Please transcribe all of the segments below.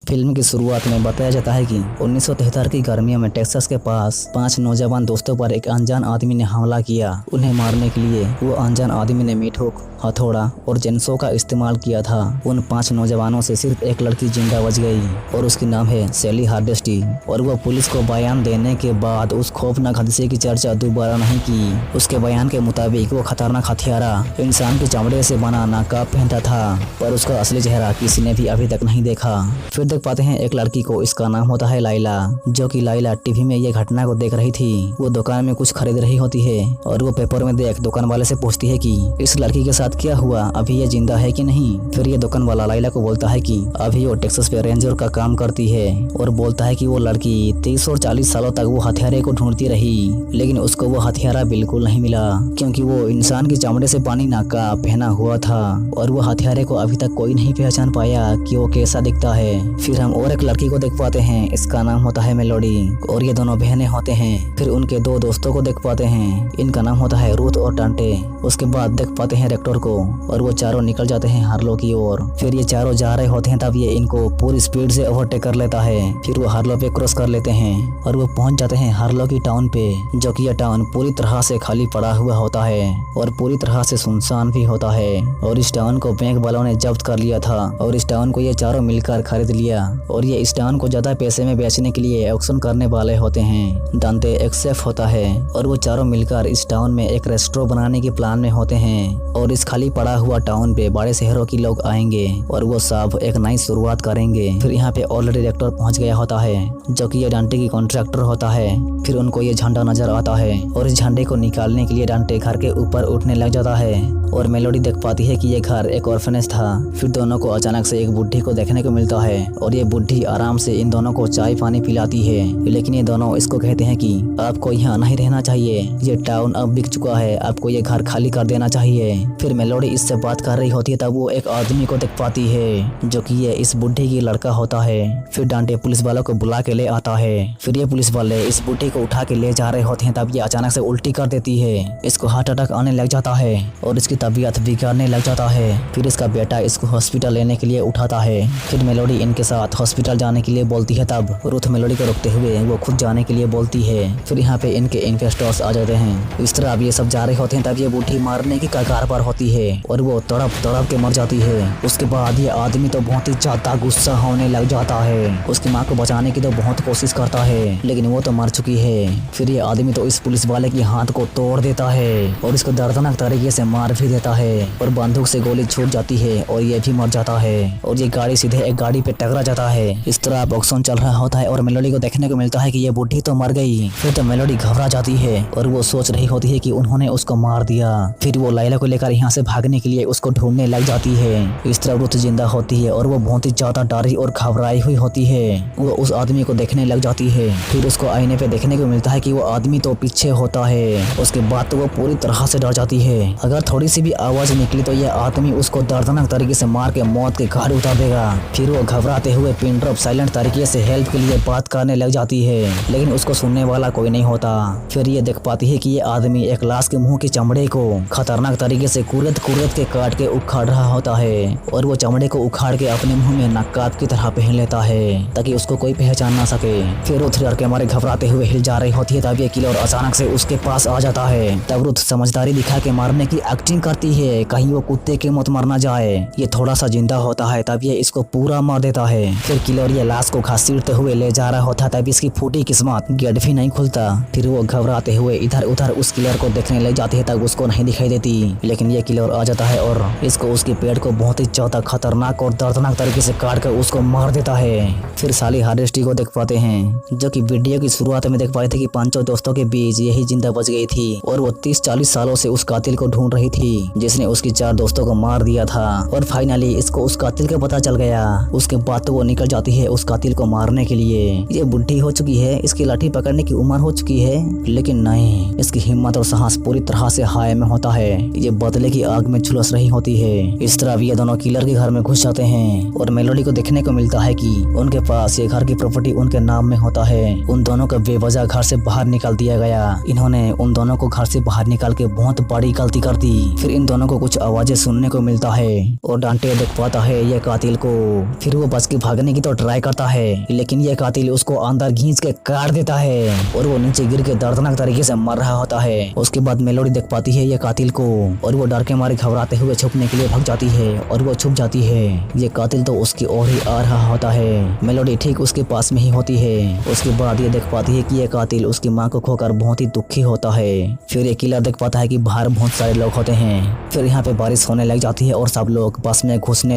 Film की शुरुआत में बताया जाता है कि 1973 की गर्मियों में टेक्सास के पास 5 नौजवान दोस्तों पर एक अनजान आदमी ने हमला किया। उन्हें मारने के लिए वो अनजान आदमी ने मीट हुक, हथौड़ा और चेनसो का इस्तेमाल किया था। उन 5 नौजवानों से सिर्फ एक लड़की जिंदा बच गई और उसकी नाम है सैली हार्डेस्टी। और वह पुलिस को बयान देने के बाद उस खौफनाक हादसे की चर्चा दोबारा नहीं की। उसके बयान के मुताबिक वो खतरनाक हथियारा इंसान के चमड़े से बना नकाब पहनता था, पर उसका असली चेहरा किसी ने भी अभी तक नहीं देखा। फिर देख पाते हैं एक लड़की को, इसका नाम होता है लाइला, जो कि लाइला टीवी में ये घटना को देख रही थी। वो दुकान में कुछ खरीद रही होती है और वो पेपर में देख दुकान वाले से पूछती है कि इस लड़की के साथ क्या हुआ, अभी ये जिंदा है कि नहीं। फिर ये दुकान वाला लाइला को बोलता है कि अभी वो टेक्सास पे रेंजर का काम करती है और बोलता है कि वो लड़की 30 और 40 सालों तक वो हथियारे को ढूंढती रही, लेकिन उसको वो हथियारा बिल्कुल नहीं मिला क्योंकि वो इंसान के चमड़े से पानी नकाब पहना हुआ था और वो हथियारे को अभी तक कोई नहीं पहचान पाया कि वो कैसा दिखता है। फिर हम और एक लड़की को देख पाते हैं, इसका नाम होता है मेलोडी और ये दोनों बहनें होते हैं। फिर उनके 2 दोस्तों को देख पाते हैं, इनका नाम होता है रूथ और टांटे। उसके बाद देख पाते हैं रेक्टर को और वो चारों निकल जाते हैं हार्लो की ओर। फिर ये चारों जा रहे होते हैं, तब ये इनको पूरी स्पीड से ओवरटेक कर लेता है। फिर वो हार्लो पे क्रॉस कर लेते हैं और वो पहुंच जाते हैं हार्लो की टाउन पे, जो कि यह टाउन पूरी तरह से खाली पड़ा हुआ होता है और पूरी तरह से सुनसान भी होता है। और इस टाउन को बैंक वालों ने जब्त कर लिया था और इस टाउन को ये चारों मिलकर खरीद लिया और ये इस टाउन को ज्यादा पैसे में बेचने के लिए ऑक्शन करने वाले होते हैं। दांते एक शेफ होता है और वो चारों मिलकर इस टाउन में एक रेस्टोरेंट बनाने के प्लान में होते हैं और इस खाली पड़ा हुआ टाउन पे बड़े शहरों के लोग आएंगे और वो सब एक नई शुरुआत करेंगे। फिर यहाँ पे ऑलरेडी डायरेक्टर पहुंच गया होता है, जो कि ये डांटे की कॉन्ट्रैक्टर होता है। फिर उनको ये झंडा नजर आता है और इस झंडे को निकालने के लिए डांटे घर के ऊपर उठने लग जाता है और मेलोडी देख पाती है कि ये घर एक ऑर्फनेज था। फिर दोनों को अचानक से एक बुढ़ी को देखने को मिलता है और ये बुढ़ी आराम से इन दोनों को चाय पानी पिलाती है, लेकिन ये दोनों इसको कहते हैं कि आपको यहाँ नहीं रहना चाहिए, ये टाउन अब बिक चुका है, आपको ये घर खाली कर देना चाहिए। फिर मेलोडी इससे बात कर रही होती है, तब वो एक आदमी को देख पाती है जो कि ये इस बुढ़ी की लड़का होता है। फिर डांटे पुलिस वालों को बुला के ले आता है। फिर ये पुलिस वाले इस बुढ़ी को उठा के ले जा रहे होते हैं, तब ये अचानक से उल्टी कर देती है, इसको हार्ट अटैक आने लग जाता है और इसकी तबीयत बिगड़ने लग जाता है। फिर इसका बेटा इसको हॉस्पिटल लेने के लिए उठाता है। फिर मेलोडी इनके साथ हॉस्पिटल जाने के लिए बोलती है, तब रूथ मेलोडी को रोकते हुए वो खुद जाने के लिए बोलती है। फिर यहाँ पे इनके इन्वेस्टर्स आ जाते हैं। इस तरह अब ये सब जा रहे होते हैं, तब ये बूढ़ी मारने की कगार पर होती है और वो तड़प तड़प के मर जाती है। उसके बाद ये आदमी तो बहुत ही ज्यादा गुस्सा होने लग जाता है। उसकी माँ को बचाने की तो बहुत कोशिश करता है, लेकिन वो तो मर चुकी है। फिर ये आदमी तो इस पुलिस वाले की हाथ को तोड़ देता है और इसको दर्दनाक तरीके से मार भी देता है और बंदूक से गोली छूट जाती है और ये भी मर जाता है और ये गाड़ी सीधे एक गाड़ी पे टकरा जाता है। इस तरह बॉक्सन चल रहा होता है और मेलोडी को देखने को मिलता है कि ये बूढ़ी तो मर गई। फिर तो मेलोडी घबरा जाती है और वो सोच रही होती है कि उन्होंने उसको मार दिया। फिर वो लाइला को लेकर यहाँ से भागने के लिए उसको ढूंढने लग जाती है। इस तरह रूथ जिंदा होती है और वो बहुत ही ज्यादा डरी और घबराई हुई होती है। वो उस आदमी को देखने लग जाती है। फिर उसको आईने पे देखने को मिलता है कि वो आदमी तो पीछे होता है। उसके बाद तो वो पूरी तरह से डर जाती है। अगर थोड़ी सी भी आवाज निकली तो ये आदमी उसको दर्दनाक तरीके से मार के मौत के घाट उतार देगा। फिर वो घबराते हुए पिन ड्रॉप साइलेंट तरीके से हेल्प के लिए बात करने लग जाती है, लेकिन उसको सुनने वाला कोई नहीं होता। फिर ये देख पाती है कि ये आदमी एक लाश के मुंह के चमड़े को खतरनाक तरीके से कुरद कुरद के काट के उखाड़ रहा होता है और वो चमड़े को उखाड़ के अपने मुंह में नकाब की तरह पहन लेता है ताकि उसको कोई पहचान ना सके। फिर रुथ डर के मारे घबराते हुए हिल जा रही होती है, तब ये किलर अचानक से उसके पास आ जाता है। तब रुथ समझदारी दिखा के मारने की एक्टिंग करती है, कहीं वो कुत्ते की मौत मर ना जाए। ये थोड़ा सा जिंदा होता है, तब ये इसको पूरा मार देता है। फिर किलर ये लाश को घसीटते हुए ले जा रहा होता है, तब इसकी फूटी किस्मत गेट भी नहीं खुलता। फिर वो घबराते हुए इधर उधर उस किलर को देखने लग जाती है, तब उसको नहीं दिखाई देती, लेकिन ये किलर आ जाता है और इसको उसके पेट को बहुत ही ज्यादा खतरनाक और दर्दनाक तरीके से काट कर उसको मार देता है। फिर साली हार्डेस्टी को देख पाते हैं, जो कि वीडियो की शुरुआत में देख पाए थे कि 5 दोस्तों के बीच यही जिंदा बच गई थी और वो 30-40 सालों से उस कातिल को ढूंढ रही थी जिसने उसकी 4 दोस्तों को मार दिया था। और फाइनली इसको उस कातिल का पता चल गया। उसके बाद तो वो निकल जाती है उस कातिल को मारने के लिए। ये बुढ़ी हो चुकी है, इसकी लाठी पकड़ने की उम्र हो चुकी है, लेकिन नहीं, इसकी हिम्मत और साहस पूरी तरह से हाय में होता है। ये बदले की आग में झुलस रही होती है। इस तरह ये दोनों किलर के घर में घुस जाते हैं और मेलोडी को देखने को मिलता है कि उनके पास ये घर की प्रॉपर्टी उनके नाम में होता है। उन दोनों को बेवजह घर से बाहर निकाल दिया गया। इन्होंने उन दोनों को घर से बाहर निकाल के बहुत बड़ी गलती कर दी। फिर इन दोनों को कुछ आवाजें सुनने को मिलता है और डांटे देख पाता है ये कातिल को। फिर वो बच उसके भागने की तो ट्राई करता है, लेकिन ये कातिल उसको अंदर खींच के काट देता है और वो नीचे गिर के दर्दनाक तरीके से मर रहा होता है। उसके बाद मेलोडी देख पाती है ये कातिल को और वो डर के मारे घबराते हुए छुपने के लिए भाग जाती है और वो छुप जाती है। ये कातिल तो उसकी ओर ही आ रहा होता है। मेलोडी ठीक उसके पास में ही होती है। उसके बाद ये देख पाती है कि ये कातिल उसकी माँ को खोकर बहुत ही दुखी होता है। फिर ये किलर देख पाता है कि बाहर बहुत सारे लोग होते हैं। फिर यहाँ पे बारिश होने लग जाती है और सब लोग बस में घुसने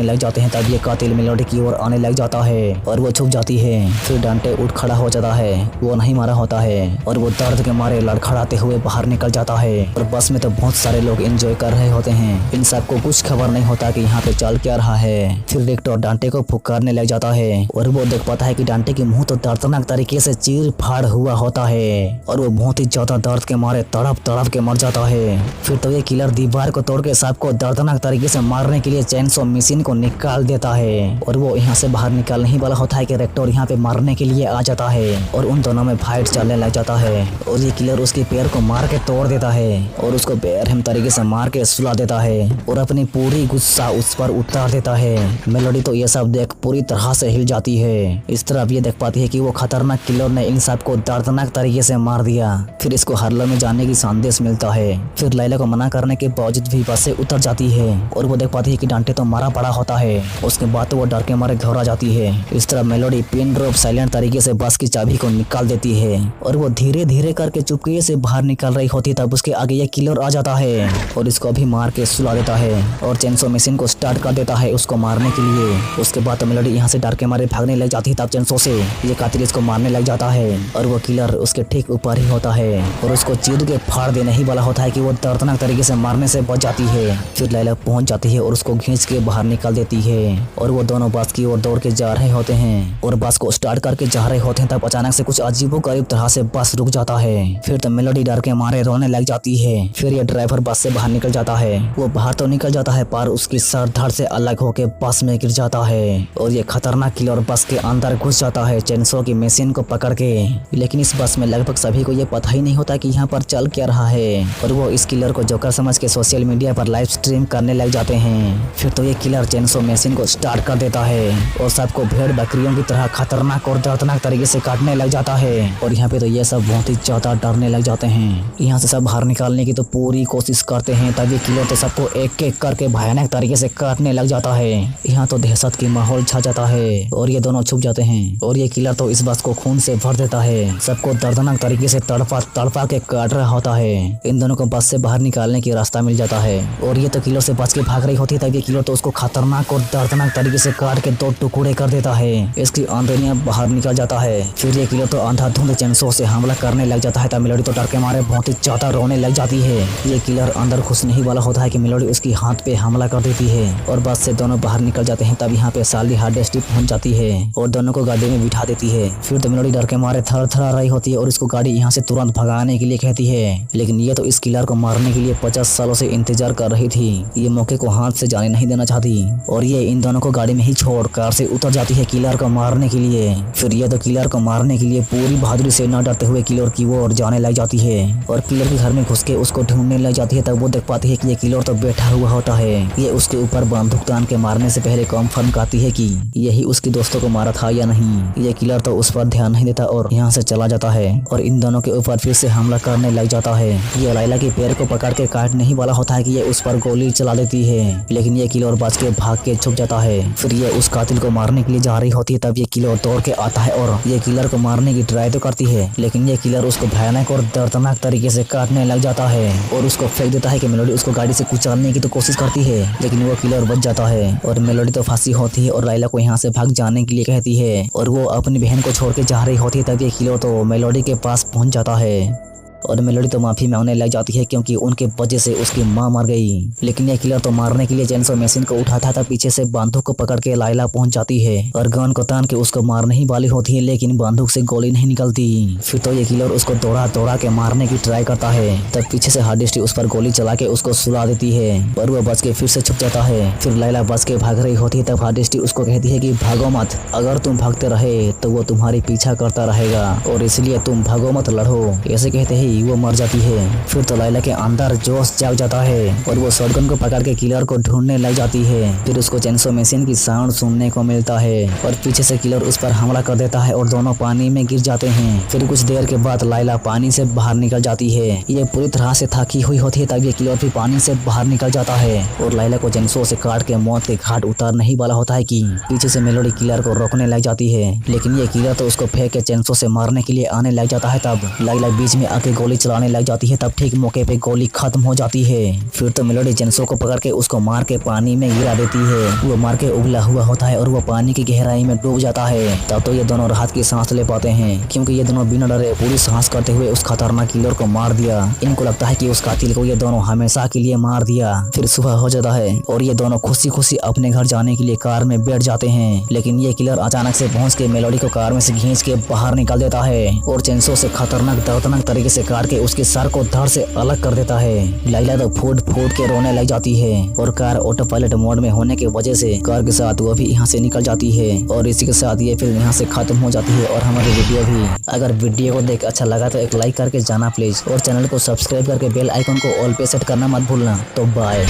लग जाते हैं तब ये कातिल मेलोडी की ओर आने लग जाता है और वो छुप जाती है। फिर डांटे उठ खड़ा हो जाता है। वो नहीं मारा होता है और वो दर्द के मारे लड़खड़ाते हुए बाहर निकल जाता है। और बस में तो बहुत सारे लोग एंजॉय कर रहे होते हैं। इन सबको कुछ खबर नहीं होता कि यहाँ पे चल क्या रहा है। फिर रेक्टर डांटे को फुकारने लग जाता है और वो देख पाता है कि डांटे की मुंह तो दर्दनाक तरीके से चीर फाड़ हुआ होता है और वो बहुत ही ज्यादा दर्द के मारे तड़प के मर जाता है। फिर तो ये किलर दीवार को तोड़ के सबको दर्दनाक तरीके से मारने के लिए चेनसो मशीन को निकाल देता है और वो यहाँ से बाहर निकालने ही वाला होता है कि रेक्टर यहाँ पे मारने के लिए आ जाता है और उन दोनों में फाइट चलने लग जाता है। और ये किलर उसके पैर को मार के तोड़ देता है और उसको बेरहम तरीके से मार के सुला देता है और अपनी पूरी गुस्सा उस पर उतार देता है। मेलोडी तो ये सब देख पूरी तरह से हिल जाती है। इस तरह ये देख पाती है कि वो खतरनाक किलर ने इन सबको दर्दनाक तरीके से मार दिया। फिर इसको हार्लम में जाने की संदेश मिलता है। फिर लैला को मना करने के बावजूद भी बस से उतर जाती है और वो देख पाती है कि डांटे तो मारा पड़ा होता है। उसके बाद तो वो डर के मारे घबरा जाती है। इस तरह मेलोडी पिन ड्रॉप साइलेंट तरीके से बस की चाबी को निकाल देती है और वो धीरे धीरे करके चुपके से बाहर निकल रही होती तब उसके आगे ये किलर आ जाता है और इसको भी मार के सुला देता है और चेनसो मशीन को स्टार्ट कर देता है उसको मारने के लिए। उसके बाद तो मेलोडी यहाँ से डर के मारे भागने लग जाती है तब चेनसो से ये कातिल इसको मारने लग जाता है और वो किलर उसके ठीक ऊपर ही होता है और उसको चीर के फाड़ देने ही वाला होता है कि वो दर्दनाक तरीके से मारने से बच जाती है। फिर लैला पहुंच जाती है और उसको खींच के बाहर निकाल देती है और वो दोनों बस की ओर दौड़ के जा रहे होते हैं और बस को स्टार्ट करके जा रहे होते हैं तब अचानक से कुछ अजीबोगरीब तरह से बस रुक जाता है। फिर तो मेलोडी डर के मारे रोने लग जाती है। फिर ये ड्राइवर बस से बाहर निकल जाता है। वो बाहर तो निकल जाता है पर उसकी सर धड़ से अलग होके बस में गिर जाता है और ये खतरनाक किलर बस के अंदर घुस जाता है चेनसो की मशीन को पकड़ के। लेकिन इस बस में लगभग सभी को ये पता ही नहीं होता कि यहाँ पर चल क्या रहा है और वो इस किलर को जोकर समझ के सोशल मीडिया पर लाइव स्ट्रीम करने लग जाते हैं। फिर तो ये किलर चेनसो मशीन को स्टार्ट कर देता है और सबको भेड़ बकरियों की तरह खतरनाक और दर्दनाक तरीके से काटने लग जाता है और यहाँ पे तो ये सब बहुत ही ज्यादा डरने लग जाते हैं। यहाँ से सब बाहर निकालने की तो पूरी कोशिश करते हैं तब ये किलर तो सबको एक एक करके भयानक तरीके से काटने लग जाता है। यहाँ तो दहशत की माहौल छा जाता है और ये दोनों छुप जाते हैं और ये किलर तो इस बस को खून से भर देता है। सबको दर्दनाक तरीके से तड़पा के काट रहा होता है। इन दोनों को बस से बाहर निकालने की रास्ता मिल जाता है और ये तो किलर से बच के भाग रही होती है तब ये किलर तो उसको खतरनाक और दर्दनाक तरीके से काट के दो टुकड़े कर देता है। इसकी आंतड़ियां बाहर निकल जाता है। फिर ये किलर तो अंधाधुंध चेनसो से हमला करने लग जाता है तब मेलोडी तो डर के मारे बहुत ही ज्यादा रोने लग जाती है। ये किलर अंदर घुसने ही वाला होता है कि मेलोडी उसकी हाथ पे हमला कर देती है और बस से दोनों बाहर निकल जाते हैं। तब यहाँ पे साली हार्डेस्टी पहुंच जाती है और दोनों को गाड़ी में बिठा देती है। फिर तो मेलोडी डर के मारे थर रही होती है और इसको गाड़ी यहाँ से तुरंत भगाने के लिए कहती है। लेकिन ये तो इस किलर को मारने के लिए 50 सालों से इंतजार कर रही थी। ये मौके को हाथ से जाने नहीं देना चाहती और ये इन दोनों को गाड़ी में ही छोड़ कार से उतर जाती है किलर को मारने के लिए। फिर ये तो किलर को मारने के लिए पूरी बहादुरी से न डरते हुए किलर की ओर जाने लग जाती है और किलर के घर में घुस के उसको ढूंढने लग जाती है। तब वो देख पाती है कि ये किलर तो बैठा हुआ होता है। ये उसके ऊपर बंदूक तान के मारने से पहले कंफर्म करती है कि यही उसके दोस्तों को मारा था या नहीं। ये किलर तो उस पर ध्यान नहीं देता और यहाँ से चला जाता है और इन दोनों के ऊपर फिर से हमला करने लग जाता है। ये लैला के पैर को पकड़ के काटने ही वाला होता है कि ये उस पर गोली चला देती है लेकिन ये किलर बच के भाग के छुप जाता है। फिर ये उस कातिल को मारने के लिए जा रही होती है तब ये किलर दौड़ के आता है और ये किलर को मारने की ट्राई तो करती है लेकिन ये किलर उसको भयानक और दर्दनाक तरीके से काटने लग जाता है और उसको फेंक देता है कि मेलोडी उसको गाड़ी से कुचलने की तो कोशिश करती है लेकिन वो किलर बच जाता है और मेलोडी तो फांसी होती है और लैला को यहाँ से भाग जाने के लिए कहती है और वो अपनी बहन को छोड़ के जा रही होती है तब ये किलर तो मेलोडी के पास पहुंच जाता है और मेलोडी तो माफी मांगने लग जाती है क्योंकि उनके वजह से उसकी माँ मर गई। लेकिन ये किलर तो मारने के लिए चेनसो मशीन को उठाता था पीछे से बंदूक को पकड़ के लैला पहुंच जाती है और गन को तान के उसको मारने ही वाली होती है लेकिन बंदूक से गोली नहीं निकलती। फिर तो ये किलर उसको दौड़ा के मारने की ट्राई करता है तब पीछे से हार्डेस्टी उस पर गोली चला के उसको सुला देती है और वो बच के फिर से छुप जाता है। फिर लैला बच के भाग रही होती है तब हार्डेस्टी उसको कहती है कि भागो मत, अगर तुम भागते रहे तो वो तुम्हारी पीछा करता रहेगा और इसलिए तुम भागो मत, लड़ो। ऐसे कहते ही ही वो मर जाती है। फिर तो लाइला के अंदर जोश जाग जाता है और वो शॉटगन को पकड़ के किलर को ढूंढने लग जाती है। फिर उसको चेंसो मशीन की साउंड सुनने को मिलता है और पीछे से किलर उस पर हमला कर देता है और दोनों पानी में गिर जाते हैं। फिर कुछ देर के बाद लाइला पानी से बाहर निकल जाती है। ये पूरी तरह से थकी हुई होती है तब ये किलर भी पानी से बाहर निकल जाता है और लाइला को चेंसो से काट के मौत के घाट उतारने ही वाला होता है कि पीछे से मेलोडी किलर को रोकने लग जाती है। लेकिन ये किलर तो उसको फेंक के चेंसो से मारने के लिए आने लग जाता है। तब लाइला बीच में आके गोली चलाने लग जाती है। तब ठीक मौके पे गोली खत्म हो जाती है। फिर तो मेलोडी चेंसो को पकड़ के उसको मार के पानी में गिरा देती है। वो मार के उबला हुआ होता है और वो पानी की गहराई में डूब जाता है। तब तो ये दोनों राहत की सांस ले पाते हैं क्योंकि ये दोनों बिना डरे पूरी सांस करते हुए उस खतरनाक किलर को मार दिया। इनको लगता है कि उस कातिल को ये दोनों हमेशा के लिए मार दिया। फिर सुबह हो जाता है और ये दोनों खुशी खुशी अपने घर जाने के लिए कार में बैठ जाते हैं। लेकिन ये किलर अचानक से पहुंच के मेलोडी को कार में से खींच के बाहर निकाल देता है और चेंसो से खतरनाक दर्दनाक तरीके से काट के उसके सर को धड़ से अलग कर देता है। लाइला तो फूट फूट के रोने लग जाती है और कार ऑटो पायलट मोड में होने की वजह से कार के साथ वो भी यहाँ से निकल जाती है। और इसी के साथ ये फिल्म यहाँ से खत्म हो जाती है और हमारी वीडियो भी। अगर वीडियो को देख अच्छा लगा तो एक लाइक करके जाना प्लीज और चैनल को सब्सक्राइब करके बेल आइकन को ऑल पे सेट करना मत भूलना। तो बाय।